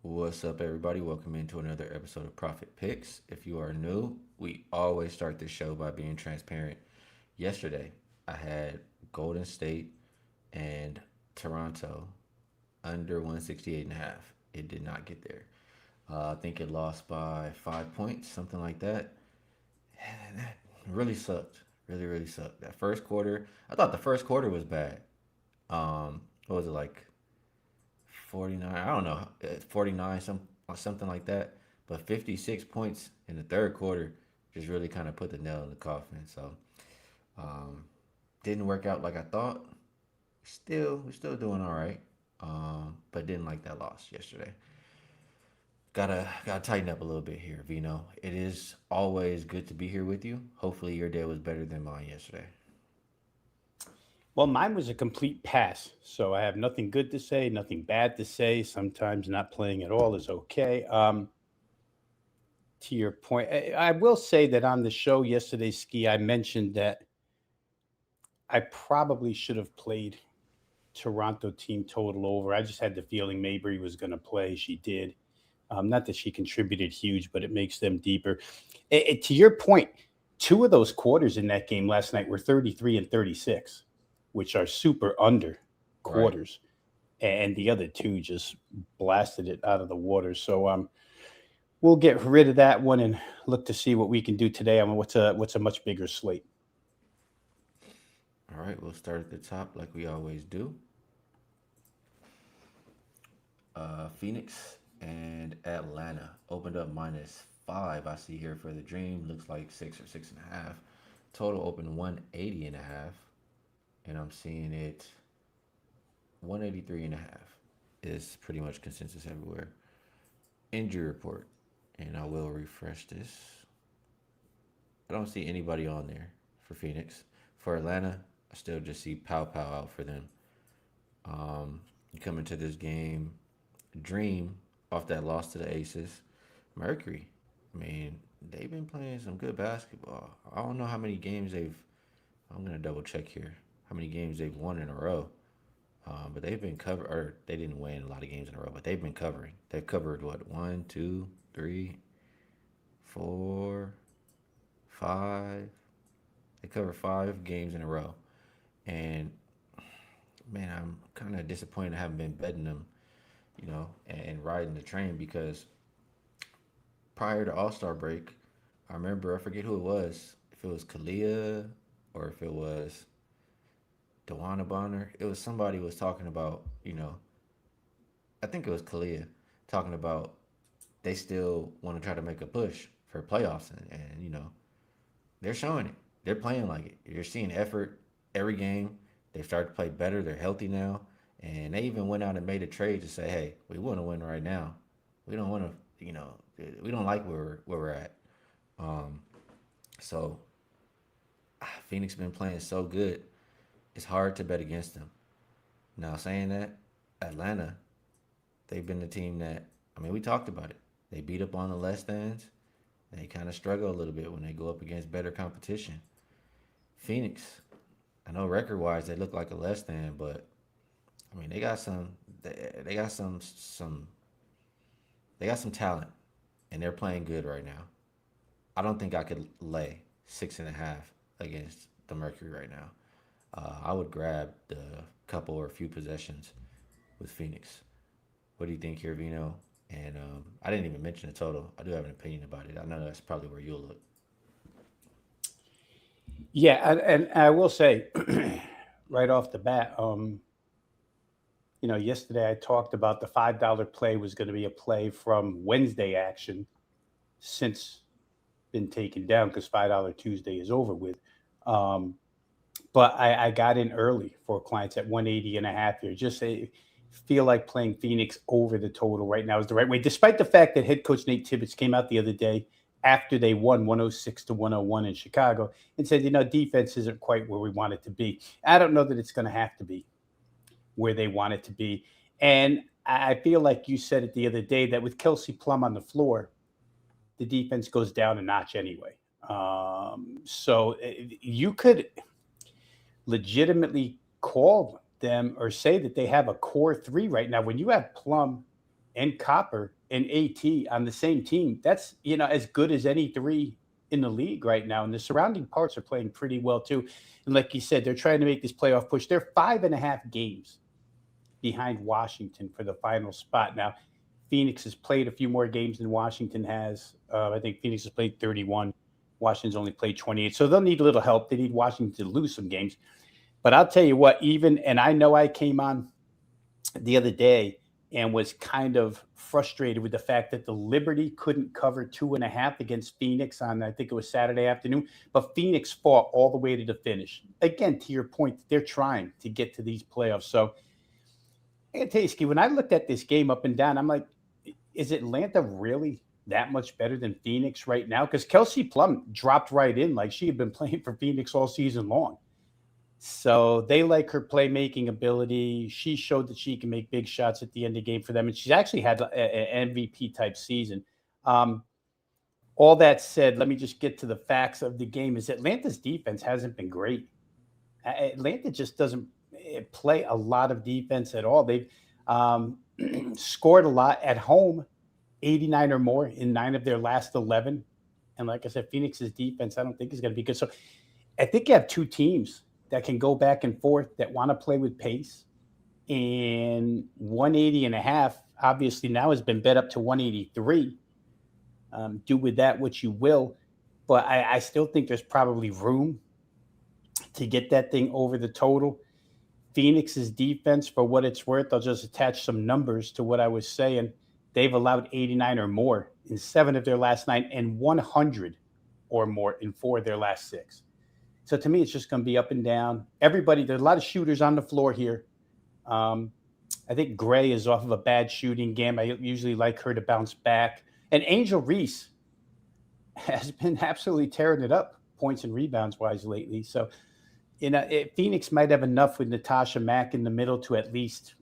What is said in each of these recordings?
What's up, everybody? Welcome into another episode of Profit Picks. If you are new, we always start this show by being transparent. Yesterday, I had Golden State and Toronto under 168 and a half. It did not get there. I think it lost by 5 points, something like that. And that really sucked. Really sucked. That first quarter, I thought the first quarter was bad. What was it like 49? I don't know, 49, something like that. But 56 points in the third quarter just really kind of put the nail in the coffin. So um, didn't work out like I thought. We're still doing all right. But didn't like that loss yesterday. Gotta tighten up a little bit here, Vino. It is always good to be here with you. Hopefully your day was better than mine yesterday. Well, mine was a complete pass. So I have nothing good to say, nothing bad to say. Sometimes not playing at all is okay. To your point, I will say that on the show yesterday, Ski, I mentioned that I probably should have played Toronto team total over. I just had the feeling Mabry was going to play. She did. Not that she contributed huge, but it makes them deeper. To your point, two of those quarters in that game last night were 33 and 36, which are super under Right. quarters. And the other two just blasted it out of the water. So we'll get rid of that one and look to see what we can do today. I mean, what's a much bigger slate? All right, we'll start at the top like we always do. Phoenix and Atlanta opened up -5. I see here for the Dream. Looks like 6 or 6.5. Total open 180 and a half. And I'm seeing it 183 and a half is pretty much consensus everywhere. Injury report. And I will refresh this. I don't see anybody on there for Phoenix. For Atlanta, I still just see Pow Pow out for them. You come into this game, Dream off that loss to the Aces. Mercury, I mean, they've been playing some good basketball. I don't know how many games they've. I'm gonna double check here. How many games they've won in a row? But they've been covered, or they didn't win a lot of games in a row, but they've been covering. They've covered what, one, two, three, four, five. They covered 5 games in a row, and man, I'm kind of disappointed I haven't been betting them, and riding the train because prior to All Star break, I remember I forget who it was, if it was Kalia or if it was Dewana Bonner. It was somebody was talking about, I think it was Kalia talking about they still want to try to make a push for playoffs, and they're showing it. They're playing like it. You're seeing effort every game. They've started to play better. They're healthy now, and they even went out and made a trade to say, "Hey, we want to win right now. We don't want to, we don't like where we're at." Um, so Phoenix been playing so good. It's hard to bet against them. Now saying that, Atlanta, they've been the team that, I mean, we talked about it. They beat up on the less thans. They kind of struggle a little bit when they go up against better competition. Phoenix, I know record wise they look like a less than, but I mean they got some talent, and they're playing good right now. I don't think I could lay 6.5 against the Mercury right now. I would grab the couple or few possessions with Phoenix. What do you think here, Vino? And I didn't even mention the total. I do have an opinion about it. I know that's probably where you'll look. Yeah, and I will say right off the bat, yesterday I talked about the $5 play was going to be a play from Wednesday action, since been taken down because $5 Tuesday is over with. Um, but I got in early for clients at 180 and a half here. Just say, feel like playing Phoenix over the total right now is the right way, despite the fact that head coach Nate Tibbetts came out the other day after they won 106 to 101 in Chicago and said, defense isn't quite where we want it to be. I don't know that it's going to have to be where they want it to be. And I feel like you said it the other day that with Kelsey Plum on the floor, the defense goes down a notch anyway. So you could legitimately call them or say that they have a core three right now. When you have Plum and Copper and AT on the same team, that's, as good as any three in the league right now. And the surrounding parts are playing pretty well too. And like you said, they're trying to make this playoff push. They're 5.5 games behind Washington for the final spot. Now, Phoenix has played a few more games than Washington has. I think Phoenix has played 31. Washington's only played 28. So they'll need a little help. They need Washington to lose some games. But I'll tell you what, and I know I came on the other day and was kind of frustrated with the fact that the Liberty couldn't cover 2.5 against Phoenix on, I think it was Saturday afternoon, but Phoenix fought all the way to the finish. Again, to your point, they're trying to get to these playoffs. So I gotta tell you, Skee, when I looked at this game up and down, I'm like, is Atlanta really that much better than Phoenix right now? Because Kelsey Plum dropped right in like she had been playing for Phoenix all season long. So they like her playmaking ability. She showed that she can make big shots at the end of the game for them. And she's actually had an MVP type season. Um, all that said, let me just get to the facts of the game. Is Atlanta's defense hasn't been great. Atlanta just doesn't play a lot of defense at all. They've scored a lot at home, 89 or more in 9 of their last 11. And like I said, Phoenix's defense, I don't think is going to be good. So I think you have two teams that can go back and forth that want to play with pace. And 180.5, obviously now has been bet up to 183. Do with that what you will. But I still think there's probably room to get that thing over the total. Phoenix's defense, for what it's worth, I'll just attach some numbers to what I was saying. They've allowed 89 or more in 7 of their last 9 and 100 or more in 4 of their last 6. So to me, it's just going to be up and down. Everybody, there's a lot of shooters on the floor here. I think Gray is off of a bad shooting game. I usually like her to bounce back. And Angel Reese has been absolutely tearing it up, points and rebounds wise lately. So, Phoenix might have enough with Natasha Mack in the middle to at least,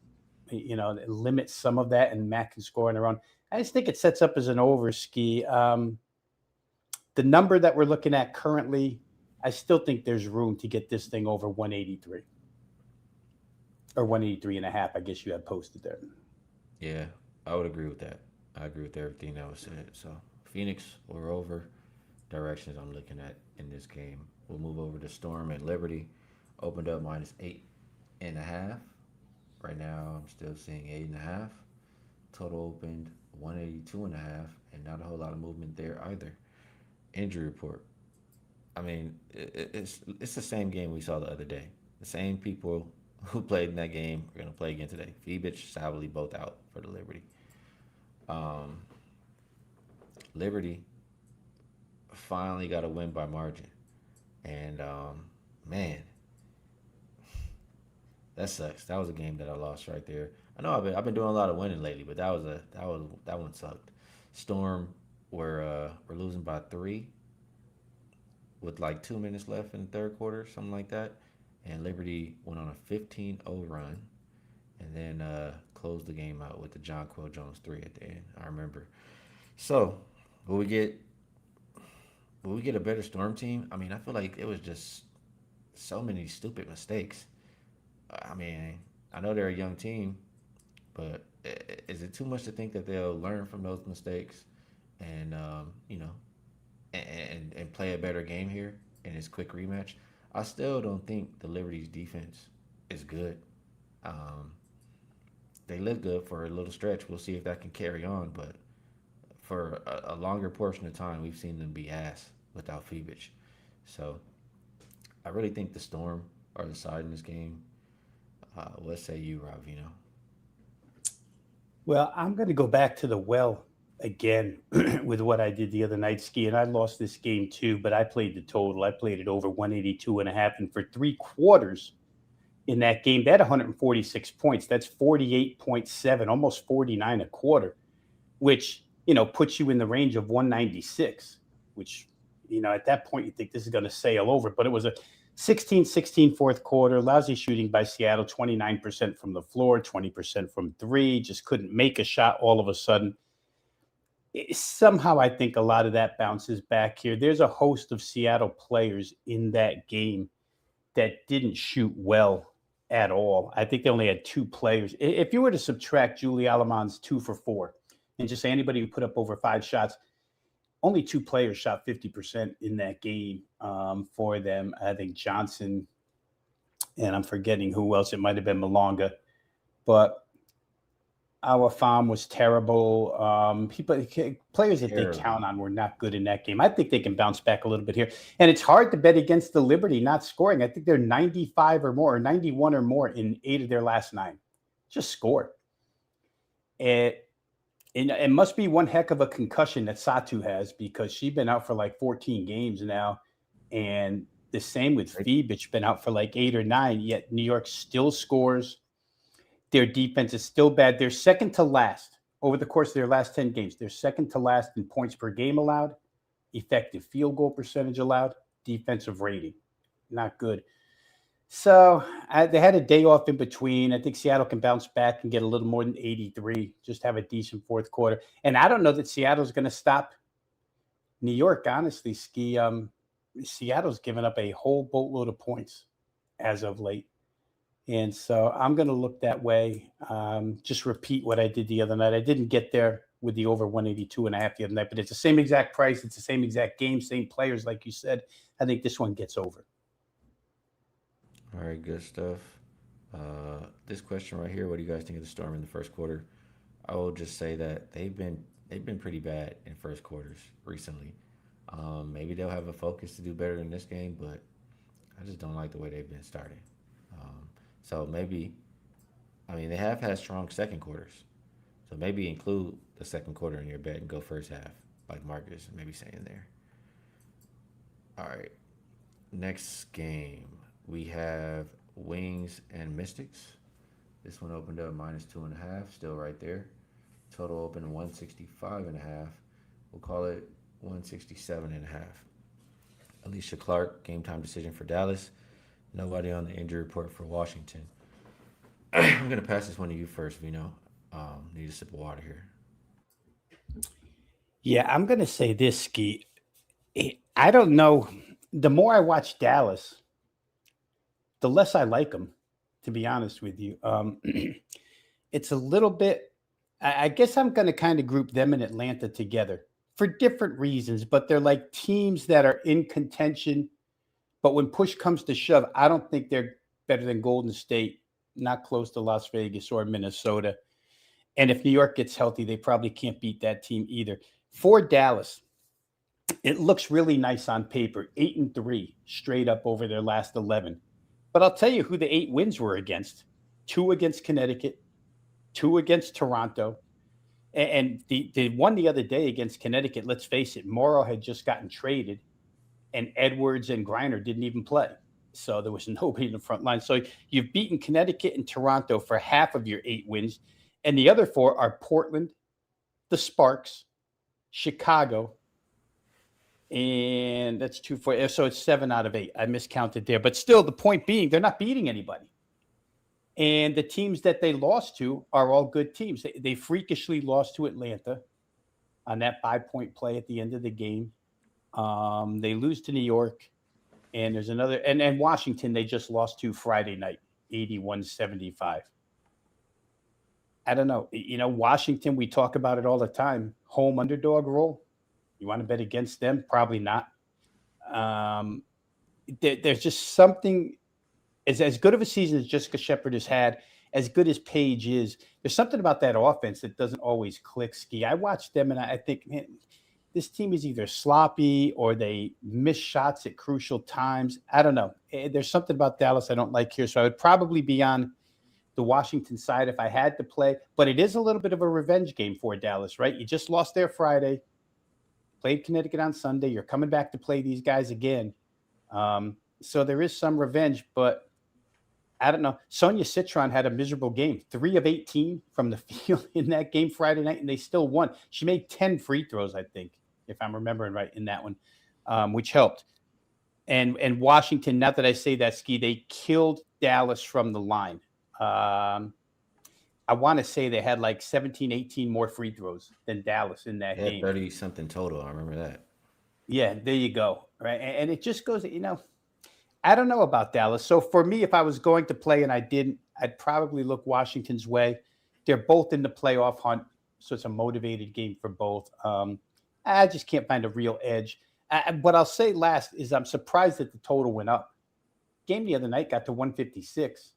limit some of that, and Mack can score on her own. I just think it sets up as an over, Skee. The number that we're looking at currently, I still think there's room to get this thing over 183 or 183.5. I guess you had posted there. Yeah, I would agree with that. I agree with everything that was said. So Phoenix or over directions I'm looking at in this game. We'll move over to Storm and Liberty. Opened up -8.5. Right now I'm still seeing 8.5. Total opened 182.5, and not a whole lot of movement there either. Injury report. I mean, it's the same game we saw the other day. The same people who played in that game are going to play again today. Fibich, Savali, both out for the Liberty. Liberty finally got a win by margin, and man, that sucks. That was a game that I lost right there. I know I've been doing a lot of winning lately, but that one sucked. Storm we're losing by 3 with like 2 minutes left in the third quarter, something like that. And Liberty went on a 15-0 run, and then closed the game out with the John Quill Jones 3 at the end. I remember. So, will we get a better Storm team? I mean, I feel like it was just so many stupid mistakes. I mean, I know they're a young team, but is it too much to think that they'll learn from those mistakes and and play a better game here in this quick rematch? I still don't think the Liberty's defense is good. Um, they look good for a little stretch. We'll see if that can carry on, but for a longer portion of time, we've seen them be ass without Fibich. So I really think the Storm are the side in this game. What say you, Rob Veno? Well, I'm going to go back to the well again with what I did the other night, Skee, and I lost this game too, but I played the total. I played it over 182.5, and for 3 quarters in that game, they had 146 points. That's 48.7, almost 49 a quarter, which, puts you in the range of 196, which, at that point you think this is going to sail over, but it was a 16-16 fourth quarter, lousy shooting by Seattle, 29% from the floor, 20% from 3, just couldn't make a shot all of a sudden. Somehow I think a lot of that bounces back here. There's a host of Seattle players in that game that didn't shoot well at all. I think they only had two players. If you were to subtract Julie Alamon's 2 for 4 and just say anybody who put up over 5 shots, only two players shot 50% in that game for them. I think Johnson, and I'm forgetting who else. It might have been Malonga, but our farm was terrible. People, players that they count Terrible. on were not good in that game. I think they can bounce back a little bit here. And it's hard to bet against the Liberty not scoring. I think they're 95 or more, or 91 or more in 8 of their last 9. Just scored. It, it must be one heck of a concussion that Satu has because she's been out for like 14 games now. And the same with They, Phoebe. It's been out for like 8 or 9, yet New York still scores. Their defense is still bad. They're second to last over the course of their last 10 games. They're second to last in points per game allowed, effective field goal percentage allowed, defensive rating. Not good. So they had a day off in between. I think Seattle can bounce back and get a little more than 83, just have a decent fourth quarter. And I don't know that Seattle's going to stop New York, honestly, Skee. Seattle's given up a whole boatload of points as of late. And so I'm going to look that way. Just repeat what I did the other night. I didn't get there with the over 182.5 the other night, but it's the same exact price. It's the same exact game, same players, like you said. I think this one gets over. all right, good stuff. This question right here: what do you guys think of the Storm in the first quarter? I will just say that they've been pretty bad in first quarters recently. Maybe they'll have a focus to do better in this game, but I just don't like the way they've been starting. Um, so maybe, I mean, they have had strong second quarters. So maybe include the second quarter in your bet and go first half, like Marcus maybe saying there. All right, next game we have Wings and Mystics. This one opened up -2.5, still right there. Total open 165.5. We'll call it 167.5. Alicia Clark, game time decision for Dallas. Nobody on the injury report for Washington. I'm gonna pass this one to you first, Vino. Need a sip of water here. Yeah, I'm going to say this, Ski. I don't know. The more I watch Dallas, the less I like them, to be honest with you. It's a little bit, I guess I'm going to kind of group them and Atlanta together for different reasons, but they're like teams that are in contention. But when push comes to shove, I don't think they're better than Golden State, not close to Las Vegas or Minnesota. And if New York gets healthy, they probably can't beat that team either. For Dallas, it looks really nice on paper, 8-3 straight up over their last 11. But I'll tell you who the 8 wins were against: 2 against Connecticut, 2 against Toronto, and the one the other day against Connecticut. Let's face it, Morrow had just gotten traded, and Edwards and Griner didn't even play. So there was nobody in the front line. So you've beaten Connecticut and Toronto for half of your 8 wins. And the other 4 are Portland, the Sparks, Chicago, and that's 2 4. So it's 7 out of 8. I miscounted there. But still, the point being, they're not beating anybody. And the teams that they lost to are all good teams. They freakishly lost to Atlanta on that 5-point play at the end of the game. They lose to New York. And there's another, and Washington, they just lost to Friday night, 81-75. I don't know. Washington, we talk about it all the time. Home underdog role. You want to bet against them? Probably not. Um, there's just something, as good of a season as Jessica Shepard has had, as good as Paige is, there's something about that offense that doesn't always click, Ski. I watch them and I think, man, this team is either sloppy or they miss shots at crucial times. I don't know. There's something about Dallas I don't like here. So I would probably be on the Washington side if I had to play. But it is a little bit of a revenge game for Dallas, right? You just lost there Friday, played Connecticut on Sunday. You're coming back to play these guys again. So there is some revenge, but I don't know. Sonia Citron had a miserable game, 3 of 18 from the field in that game Friday night, and they still won. She made 10 free throws, I think, if I'm remembering right in that one, which helped. And Washington, not that I say that, Ski, they killed Dallas from the line. I want to say they had like 17, 18 more free throws than Dallas in that They had game. 30 something total. I remember that. Yeah, there you go. Right. And it just goes, I don't know about Dallas. So for me, if I was going to play and I didn't, I'd probably look Washington's way. They're both in the playoff hunt, so it's a motivated game for both. I just can't find a real edge. What I'll say last is I'm surprised that the total went up. Game the other night got to 156,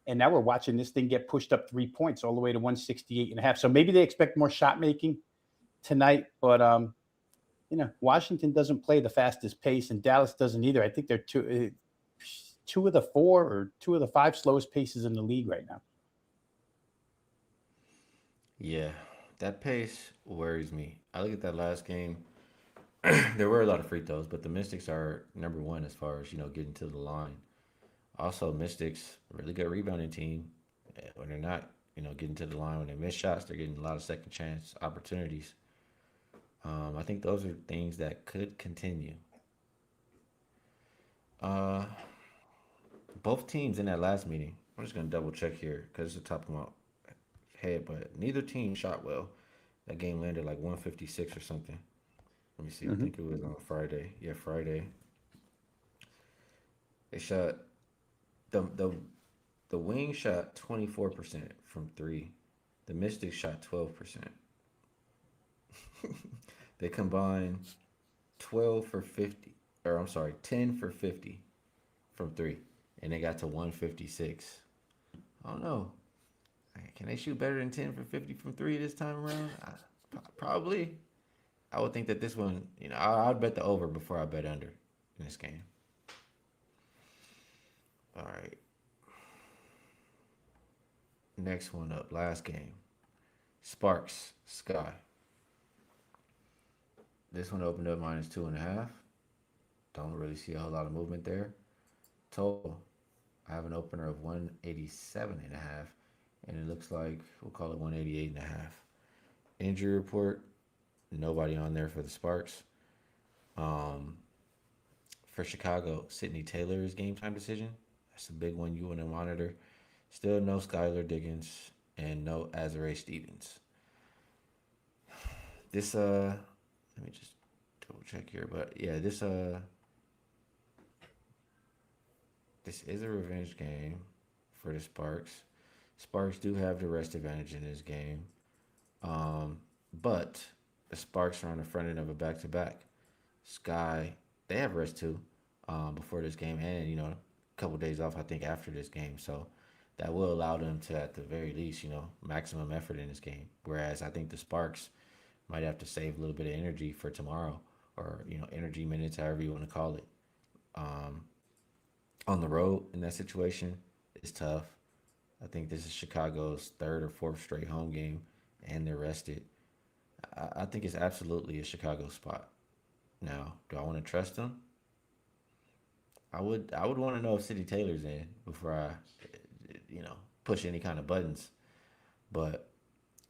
and now we're watching this thing get pushed up 3 points all the way to 168 and a half. So maybe they expect more shot making tonight, but Washington doesn't play the fastest pace, and Dallas doesn't either. I think they're two of the four or two of the five slowest paces in the league right now. Yeah, that pace worries me. I look at that last game. There were a lot of free throws, but the Mystics are number one as far as getting to the line. Also, Mystics really good rebounding team. When they're not getting to the line, when they miss shots, they're getting a lot of second chance opportunities. I think those are things that could continue. Uh, both teams in that last meeting. I'm just gonna double check here because it's the top of my head, but neither team shot well. That game landed like 156 or something. Let me see. I Mm-hmm. think it was on Friday. Yeah, Friday. They shot the the Wing shot 24% from three. The Mystics shot 12%. They combined 12 for 50, or I'm sorry, 10 for 50 from three, and they got to 156. I don't know. Can they shoot better than 10 for 50 from three this time around? Probably. I would think that this one, I'd bet the over before I bet under in this game. All right. Next one up, last game. Sparks, Sky. This one opened up minus 2.5. Don't really see a whole lot of movement there. Total, I have an opener of 187.5, and it looks like we'll call it 188.5. Injury report, nobody on there for the Sparks. Um, for Chicago, Sydney Taylor's game time decision. That's a big one you want to monitor. Still no Skylar Diggins and no Azare Stevens. This let me just double check here, but yeah, this is a revenge game for the Sparks. Sparks do have the rest advantage in this game. But the Sparks are on the front end of a back to back. Sky, they have rest too, before this game, and a couple days off I think after this game. So that will allow them to at the very least, maximum effort in this game. Whereas I think the Sparks might have to save a little bit of energy for tomorrow, or energy minutes, however you want to call it. Um, on the road in that situation, it's tough. I think this is Chicago's third or fourth straight home game, and they're rested. I think it's absolutely a Chicago spot. Now, do I want to trust them? I would want to know if City Taylor's in before I, push any kind of buttons. But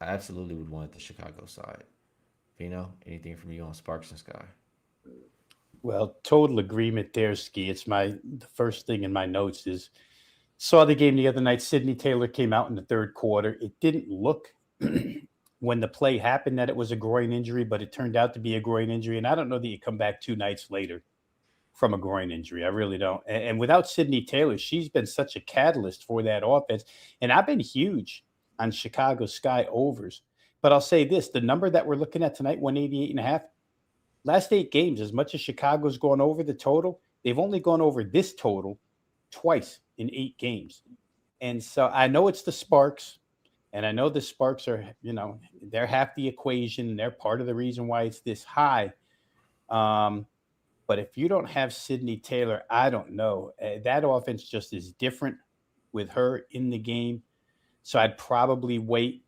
I absolutely would want the Chicago side. Vino, anything from you on Sparks and Sky? Well, total agreement there, Ski. It's the first thing in my notes is saw the game the other night. Sydney Taylor came out in the third quarter. It didn't look when the play happened that it was a groin injury, but it turned out to be a groin injury. And I don't know that you come back 2 nights later from a groin injury. I really don't. And without Sydney Taylor, she's been such a catalyst for that offense. And I've been huge on Chicago Sky overs. But I'll say this, the number that we're looking at tonight, 188.5, last 8 games, as much as Chicago's gone over the total, they've only gone over this total twice in 8 games. And so I know it's the Sparks, and I know the Sparks are, they're half the equation, and they're part of the reason why it's this high. Um, but if you don't have Sydney Taylor, I don't know. That offense just is different with her in the game. So I'd probably wait.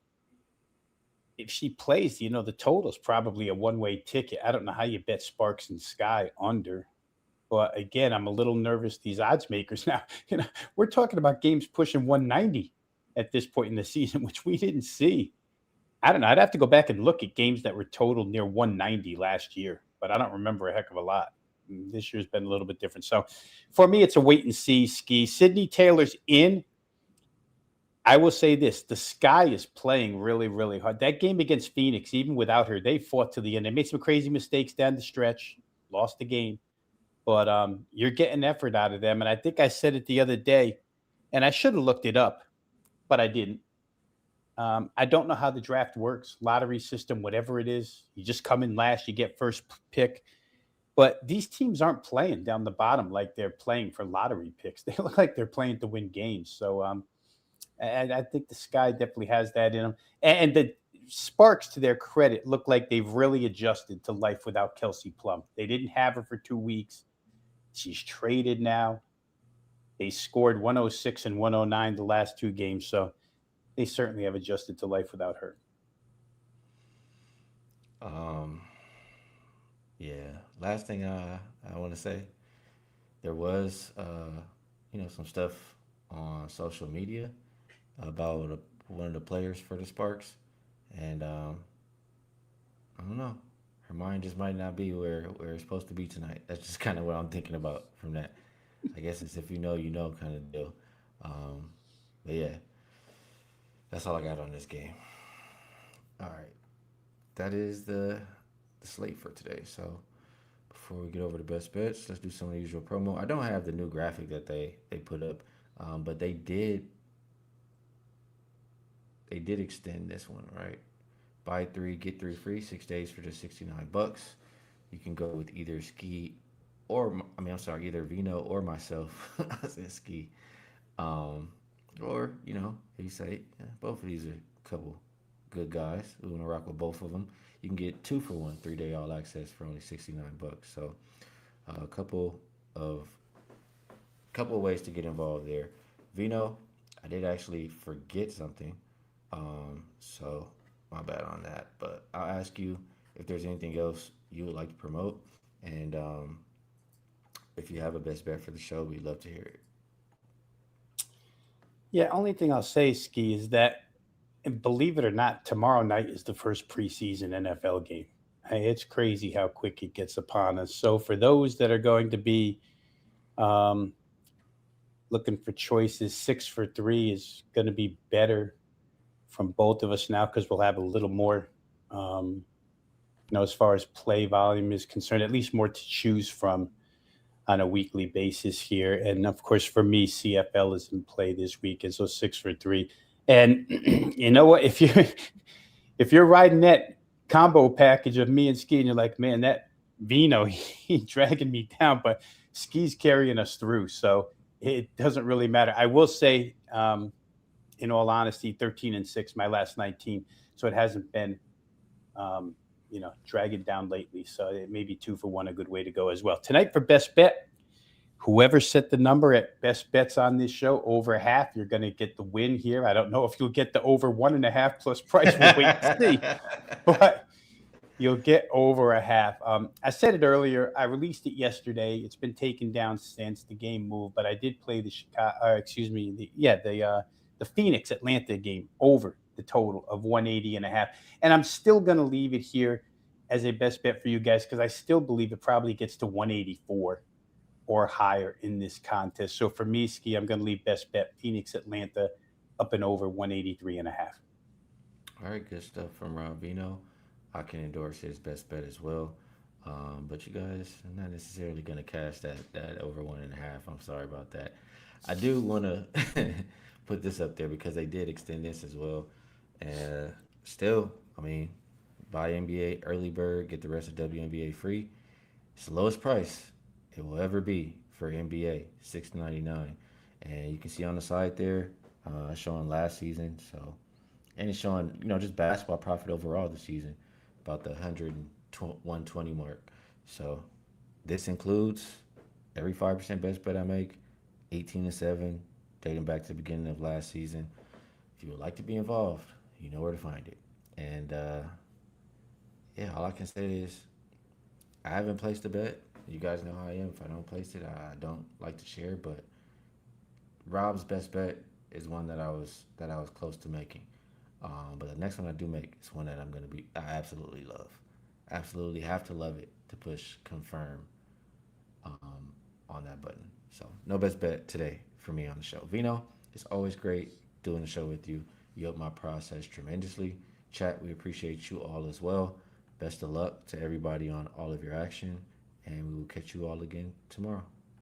If she plays, the total is probably a one-way ticket. I don't know how you bet Sparks and Sky under. But again, I'm a little nervous. These odds makers now, we're talking about games pushing 190 at this point in the season, which we didn't see. I don't know. I'd have to go back and look at games that were totaled near 190 last year, but I don't remember a heck of a lot. This year's been a little bit different. So for me, it's a wait and see. Ski. Sydney Taylor's in. I will say this, the Sky is playing really, really hard. That game against Phoenix, even without her, they fought to the end. They made some crazy mistakes down the stretch, lost the game. but you're getting effort out of them. And I think I said it the other day, and I should have looked it up, but I didn't. I don't know how the draft works, lottery system, whatever it is. You just come in last, you get first pick. But these teams aren't playing down the bottom like they're playing for lottery picks. They look like they're playing to win games. So and I think the Sky definitely has that in them. And the Sparks, to their credit, look like they've really adjusted to life without Kelsey Plum. They didn't have her for 2 weeks. She's traded now. They scored 106 and 109 the last two games. So they certainly have adjusted to life without her. Um, yeah. Last thing I want to say, there was some stuff on social media about one of the players for the Sparks, and I don't know. Her mind just might not be where it's supposed to be tonight. That's just kind of what I'm thinking about from that. I guess it's if you know, you know kind of deal. Um, but yeah, that's all I got on this game. All right, that is the slate for today. So before we get over the best bets, let's do some of the usual promo. I don't have the new graphic that they put up, but they did extend this one, right? Buy three, get three free, 6 days for just $69. You can go with either Skee or I'm sorry, either Veno or myself. I said Skee. Um, or if you say both of these are a couple good guys. We want to rock with both of them. You can get 2 for 1 3-day all access for only $69. So a of couple of ways to get involved there. Vino, I did actually forget something, so my bad on that. But I'll ask you if there's anything else you would like to promote, and if you have a best bet for the show, we'd love to hear it. Yeah, only thing I'll say, Ski, is that, and believe it or not, tomorrow night is the first preseason NFL game. Hey, it's crazy how quick it gets upon us. So for those that are going to be um, looking for choices, 6 for 3 is going to be better from both of us now because we'll have a little more, um, as far as play volume is concerned, at least more to choose from on a weekly basis here. And of course, for me, CFL is in play this week, and so 6 for 3. And you know what? If you're riding that combo package of me and Ski, and you're like, man, that Vino, he dragging me down, but Ski's carrying us through, so it doesn't really matter. I will say, in all honesty, 13-6, my last 19, so it hasn't been um, dragging down lately. So it may be 2 for 1, a good way to go as well. Tonight for best bet, whoever set the number at best bets on this show over half, you're going to get the win here. I don't know if you'll get the over 1.5 plus price. We'll wait and see, but you'll get over a half. I said it earlier. I released it yesterday. It's been taken down since the game moved, but I did play the Chicago. Excuse me. The Phoenix Atlanta game over the total of 180.5, and I'm still going to leave it here as a best bet for you guys because I still believe it probably gets to 184 or higher in this contest. So for me, Ski, I'm going to leave best bet Phoenix Atlanta up and over 183.5. All right, good stuff from Rob Vino. I can endorse his best bet as well. But you guys, I'm not necessarily going to cash that over 1.5. I'm sorry about that. I do want to put this up there because they did extend this as well. And still, I mean, buy NBA early bird, get the rest of WNBA free. It's the lowest price it will ever be for NBA, $6.99. And you can see on the side there, showing last season. So, and it's showing just basketball profit overall this season, about the 120 mark. So this includes every 5% best bet I make, 18-7, dating back to the beginning of last season. If you would like to be involved, you know where to find it. And yeah, all I can say is I haven't placed a bet. You guys know how I am. If I don't place it, I don't like to share. But Rob's best bet is one that I was close to making. But the next one I do make is one that I absolutely love. Absolutely have to love it to push confirm on that button. So no best bet today for me on the show. Vino, it's always great doing the show with you. You help my process tremendously. Chat, we appreciate you all as well. Best of luck to everybody on all of your action. and we will catch you all again tomorrow.